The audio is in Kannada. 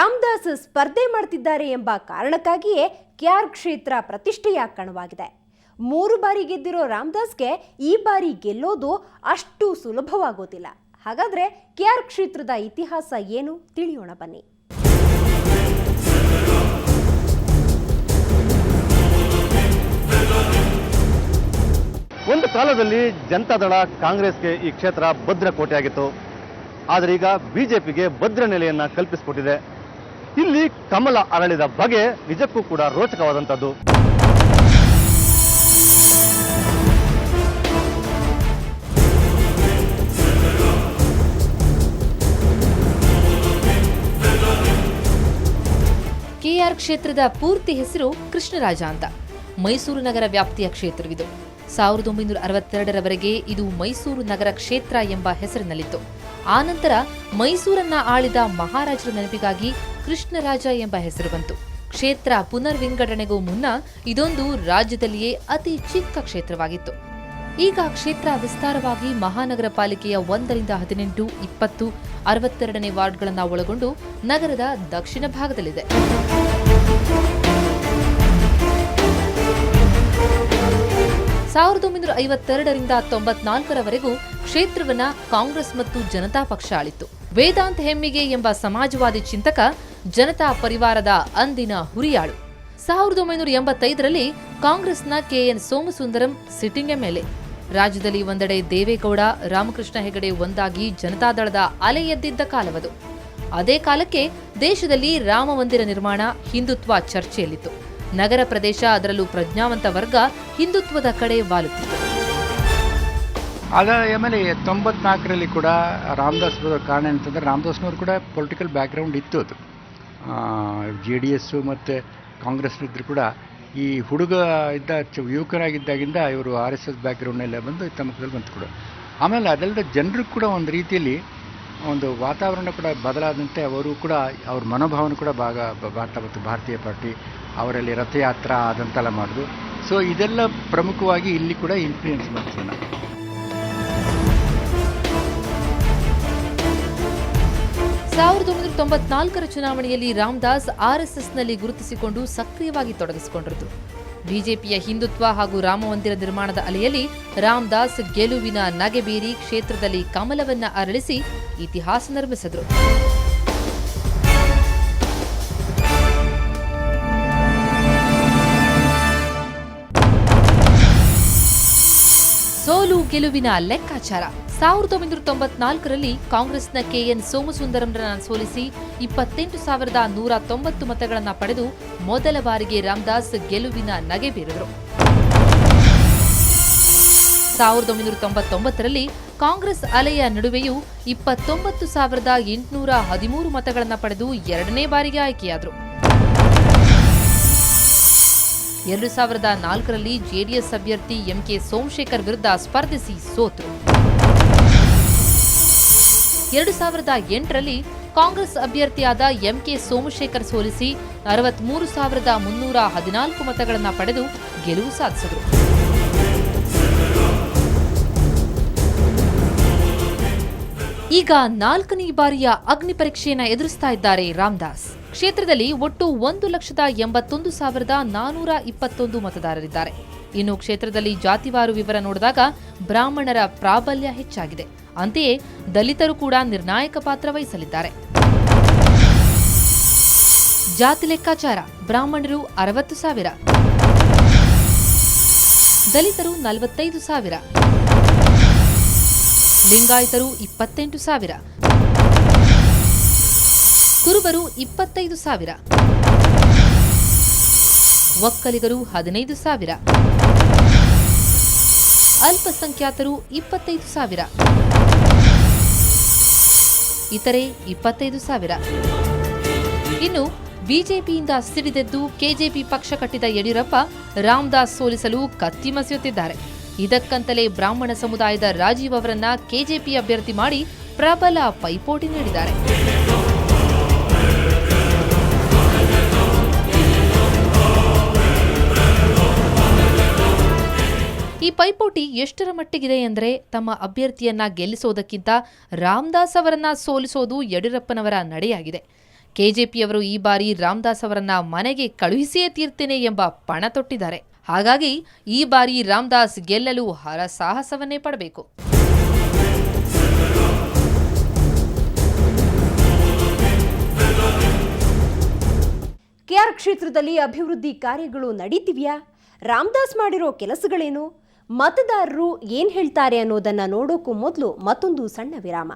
ರಾಮದಾಸ್ ಸ್ಪರ್ಧೆ ಮಾಡ್ತಿದ್ದಾರೆ ಎಂಬ ಕಾರಣಕ್ಕಾಗಿಯೇ ಕೆಆರ್ ಕ್ಷೇತ್ರ ಪ್ರತಿಷ್ಠೆಯ ಕಣವಾಗಿದೆ. 3 ಬಾರಿ ಗೆದ್ದಿರೋ ರಾಮದಾಸ್ಗೆ ಈ ಬಾರಿ ಗೆಲ್ಲೋದು ಅಷ್ಟು ಸುಲಭವಾಗೋದಿಲ್ಲ. ಹಾಗಾದ್ರೆ ಕೆಆರ್ ಕ್ಷೇತ್ರದ ಇತಿಹಾಸ ಏನು ತಿಳಿಯೋಣ ಬನ್ನಿ. ಒಂದು ಕಾಲದಲ್ಲಿ ಜನತಾದಳ ಕಾಂಗ್ರೆಸ್ಗೆ ಈ ಕ್ಷೇತ್ರ ಭದ್ರಕೋಟೆಯಾಗಿತ್ತು. ಆದರೆ ಈಗ ಬಿಜೆಪಿಗೆ ಭದ್ರ ನೆಲೆಯನ್ನ ಕಲ್ಪಿಸಿಕೊಟ್ಟಿದೆ. ಇಲ್ಲಿ ಕಮಲ ಅರಳಿದ ಬಗೆ ನಿಜಕ್ಕೂ ಕೂಡ ರೋಚಕವಾದಂಥದ್ದು. ಕೆಆರ್ ಕ್ಷೇತ್ರದ ಪೂರ್ತಿ ಹೆಸರು ಕೃಷ್ಣರಾಜ ಅಂತ. ಮೈಸೂರು ನಗರ ವ್ಯಾಪ್ತಿಯ ಕ್ಷೇತ್ರವಿದು. 1962ರವರೆಗೆ ಇದು ಮೈಸೂರು ನಗರ ಕ್ಷೇತ್ರ ಎಂಬ ಹೆಸರಿನಲ್ಲಿತ್ತು. ಆನಂತರ ಮೈಸೂರನ್ನ ಆಳಿದ ಮಹಾರಾಜರ ನೆನಪಿಗಾಗಿ ಕೃಷ್ಣರಾಜ ಎಂಬ ಹೆಸರು ಬಂತು. ಕ್ಷೇತ್ರ ಪುನರ್ವಿಂಗಡಣೆಗೂ ಮುನ್ನ ಇದೊಂದು ರಾಜ್ಯದಲ್ಲಿಯೇ ಅತಿ ಚಿಕ್ಕ ಕ್ಷೇತ್ರವಾಗಿತ್ತು. ಈಗ ಕ್ಷೇತ್ರ ವಿಸ್ತಾರವಾಗಿ ಮಹಾನಗರ ಪಾಲಿಕೆಯ 1ರಿಂದ 18, 20, 62ನೇ ವಾರ್ಡ್ಗಳನ್ನು ಒಳಗೊಂಡು ನಗರದ ದಕ್ಷಿಣ ಭಾಗದಲ್ಲಿದೆ. ರಿಂದ 94ರವರೆಗೂ ಕ್ಷೇತ್ರವನ್ನ ಕಾಂಗ್ರೆಸ್ ಮತ್ತು ಜನತಾ ಪಕ್ಷ ಆಳಿತ್ತು. ವೇದಾಂತ್ ಹೆಮ್ಮಿಗೆ ಎಂಬ ಸಮಾಜವಾದಿ ಚಿಂತಕ ಜನತಾ ಪರಿವಾರದ ಅಂದಿನ ಹುರಿಯಾಳು. 1985ರಲ್ಲಿ ಕಾಂಗ್ರೆಸ್ನ ಕೆಎನ್ ಸೋಮಸುಂದರಂ ಸಿಟ್ಟಿಂಗ್ ಎಂಎಲ್ಎ. ರಾಜ್ಯದಲ್ಲಿ ಒಂದೆಡೆ ದೇವೇಗೌಡ, ರಾಮಕೃಷ್ಣ ಹೆಗಡೆ ಒಂದಾಗಿ ಜನತಾದಳದ ಅಲೆ ಎದ್ದಿದ್ದ ಕಾಲವದು. ಅದೇ ಕಾಲಕ್ಕೆ ದೇಶದಲ್ಲಿ ರಾಮ ಮಂದಿರ ನಿರ್ಮಾಣ, ಹಿಂದುತ್ವ ಚರ್ಚೆಯಲ್ಲಿತ್ತು. ನಗರ ಪ್ರದೇಶ, ಅದರಲ್ಲೂ ಪ್ರಜ್ಞಾವಂತ ವರ್ಗ ಹಿಂದುತ್ವದ ಕಡೆ ವಾಲುತ್ತಿತ್ತು. ಆಮೇಲೆ 94ರಲ್ಲಿ ಕೂಡ ರಾಮದಾಸ್ ಕಾರಣ ಅಂತಂದರೆ ರಾಮದಾಸ್ನವ್ರು ಕೂಡ ಪೊಲಿಟಿಕಲ್ ಬ್ಯಾಕ್ಗ್ರೌಂಡ್ ಇತ್ತು. ಅದು JDS ಮತ್ತು ಕಾಂಗ್ರೆಸ್ನಿದ್ರು ಕೂಡ ಈ ಹುಡುಗ ಯುವಕರಾಗಿದ್ದಾಗಿಂದ ಇವರು RSS ಬ್ಯಾಕ್ಗ್ರೌಂಡ್ನೆಲ್ಲ ಬಂದು ತಮ್ಮದಲ್ಲಿ ಬಂತು ಕೂಡ. ಆಮೇಲೆ ಅದಲ್ಲದೆ ಜನರು ಕೂಡ ಒಂದು ರೀತಿಯಲ್ಲಿ ಒಂದು ವಾತಾವರಣ ಕೂಡ ಬದಲಾದಂತೆ ಅವರು ಕೂಡ ಅವ್ರ ಮನೋಭಾವನೆ ಕೂಡ ಭಾರತೀಯ ಪಾರ್ಟಿ ಅವರಲ್ಲಿ ರಥಯಾತ್ರಾ ಅದಂತೆಲ್ಲ ಮಾಡೋದು. ಸೊ ಇದೆಲ್ಲ ಪ್ರಮುಖವಾಗಿ ಇಲ್ಲಿ ಕೂಡ ಇನ್ಫ್ಲೂಯೆನ್ಸ್ ಮಾಡ್ತಾರೆ. 1994ರ ಚುನಾವಣೆಯಲ್ಲಿ ರಾಮದಾಸ್ RSSನಲ್ಲಿ ಗುರುತಿಸಿಕೊಂಡು ಸಕ್ರಿಯವಾಗಿ ತೊಡಗಿಸಿಕೊಂಡಿರುವುದು. ಬಿಜೆಪಿಯ ಹಿಂದುತ್ವ ಹಾಗೂ ರಾಮಮಂದಿರ ನಿರ್ಮಾಣದ ಅಲೆಯಲ್ಲಿ ರಾಮದಾಸ್ ಗೆಲುವಿನ ನಗೆ ಬೀರಿ ಕ್ಷೇತ್ರದಲ್ಲಿ ಕಮಲವನ್ನ ಅರಳಿಸಿ ಇತಿಹಾಸ ನಿರ್ಮಿಸಿದರು. ಸೋಲು ಗೆಲುವಿನ ಲೆಕ್ಕಾಚಾರ. 1994ರಲ್ಲಿ ಕಾಂಗ್ರೆಸ್ನ ಕೆಎನ್ ಸೋಮಸುಂದರಂರನ್ನ ಸೋಲಿಸಿ 28,190 ಮತಗಳನ್ನು ಪಡೆದು ಮೊದಲ ಬಾರಿಗೆ ರಾಮದಾಸ್ ಗೆಲುವಿನ ನಗೆ ಬೀರಿದರು. 1999ರಲ್ಲಿ ಕಾಂಗ್ರೆಸ್ ಅಲೆಯ ನಡುವೆಯೂ 29,813 ಮತಗಳನ್ನು ಪಡೆದು 2ನೇ ಬಾರಿಗೆ ಆಯ್ಕೆಯಾದರು. 2004ರಲ್ಲಿ JDS ಅಭ್ಯರ್ಥಿ MK ಸೋಮಶೇಖರ್ ವಿರುದ್ಧ ಸ್ಪರ್ಧಿಸಿ ಸೋತರು. 2008ರಲ್ಲಿ ಕಾಂಗ್ರೆಸ್ ಅಭ್ಯರ್ಥಿಯಾದ MK ಸೋಮಶೇಖರ್ ಸೋಲಿಸಿ 63,314 ಮತಗಳನ್ನು ಪಡೆದು ಗೆಲುವು ಸಾಧಿಸಿದರು. ಈಗ 4ನೇ ಬಾರಿಯ ಅಗ್ನಿ ಪರೀಕ್ಷೆಯನ್ನು ಎದುರಿಸ್ತಾ ಇದ್ದಾರೆ ರಾಮದಾಸ್. ಕ್ಷೇತ್ರದಲ್ಲಿ ಒಟ್ಟು 1,81,421 ಮತದಾರರಿದ್ದಾರೆ. ಇನ್ನು ಕ್ಷೇತ್ರದಲ್ಲಿ ಜಾತಿವಾರು ವಿವರ ನೋಡಿದಾಗ ಬ್ರಾಹ್ಮಣರ ಪ್ರಾಬಲ್ಯ ಹೆಚ್ಚಾಗಿದೆ. ಅಂತೆಯೇ ದಲಿತರು ಕೂಡ ನಿರ್ಣಾಯಕ ಪಾತ್ರ ವಹಿಸಲಿದ್ದಾರೆ. ಜಾತಿ ಲೆಕ್ಕಾಚಾರ: ಬ್ರಾಹ್ಮಣರು 60,000, ದಲಿತರು 45,000, ಲಿಂಗಾಯತರು 28,000, ಕುರುಬರು 25,000, ಒಕ್ಕಲಿಗರು 15,000, ಅಲ್ಪಸಂಖ್ಯಾತರು 25,000, ಇತರೆ 25,000. ಇನ್ನು ಬಿಜೆಪಿಯಿಂದ ಸಿಡಿದೆದ್ದು ಕೆಜೆಪಿ ಪಕ್ಷ ಕಟ್ಟಿದ ಯಡಿಯೂರಪ್ಪ ರಾಮದಾಸ್ ಸೋಲಿಸಲು ಕತ್ತಿ ಮಸೆಯುತ್ತಿದ್ದಾರೆ. ಇದಕ್ಕಂತಲೇ ಬ್ರಾಹ್ಮಣ ಸಮುದಾಯದ ರಾಜೀವ್ ಅವರನ್ನ ಕೆಜೆಪಿ ಅಭ್ಯರ್ಥಿ ಮಾಡಿ ಪ್ರಬಲ ಪೈಪೋಟಿ ನೀಡಿದ್ದಾರೆ. ಈ ಪೈಪೋಟಿ ಎಷ್ಟರ ಮಟ್ಟಿಗಿದೆ ಎಂದರೆ ತಮ್ಮ ಅಭ್ಯರ್ಥಿಯನ್ನ ಗೆಲ್ಲಿಸೋದಕ್ಕಿಂತ ರಾಮದಾಸ್ ಅವರನ್ನ ಸೋಲಿಸೋದು ಯಡಿಯೂರಪ್ಪನವರ ನಡೆಯಾಗಿದೆ. ಕೆಜೆಪಿಯವರು ಈ ಬಾರಿ ರಾಮದಾಸ್ ಅವರನ್ನ ಮನೆಗೆ ಕಳುಹಿಸಿಯೇ ತೀರ್ತೇನೆ ಎಂಬ ಪಣ ತೊಟ್ಟಿದ್ದಾರೆ. ಹಾಗಾಗಿ ಈ ಬಾರಿ ರಾಮದಾಸ್ ಗೆಲ್ಲಲು ಹರಸಾಹಸವನ್ನೇ ಪಡಬೇಕು. ಕೆಆರ್ ಕ್ಷೇತ್ರದಲ್ಲಿ ಅಭಿವೃದ್ಧಿ ಕಾರ್ಯಗಳು ನಡೀತಿವ್ಯಾ? ರಾಮದಾಸ್ ಮಾಡಿರೋ ಕೆಲಸಗಳೇನು? ಮತದಾರರು ಏನ್ ಹೇಳ್ತಾರೆ ಅನ್ನೋದನ್ನ ನೋಡೋಕ್ಕೂ ಮೊದಲು ಮತ್ತೊಂದು ಸಣ್ಣ ವಿರಾಮ.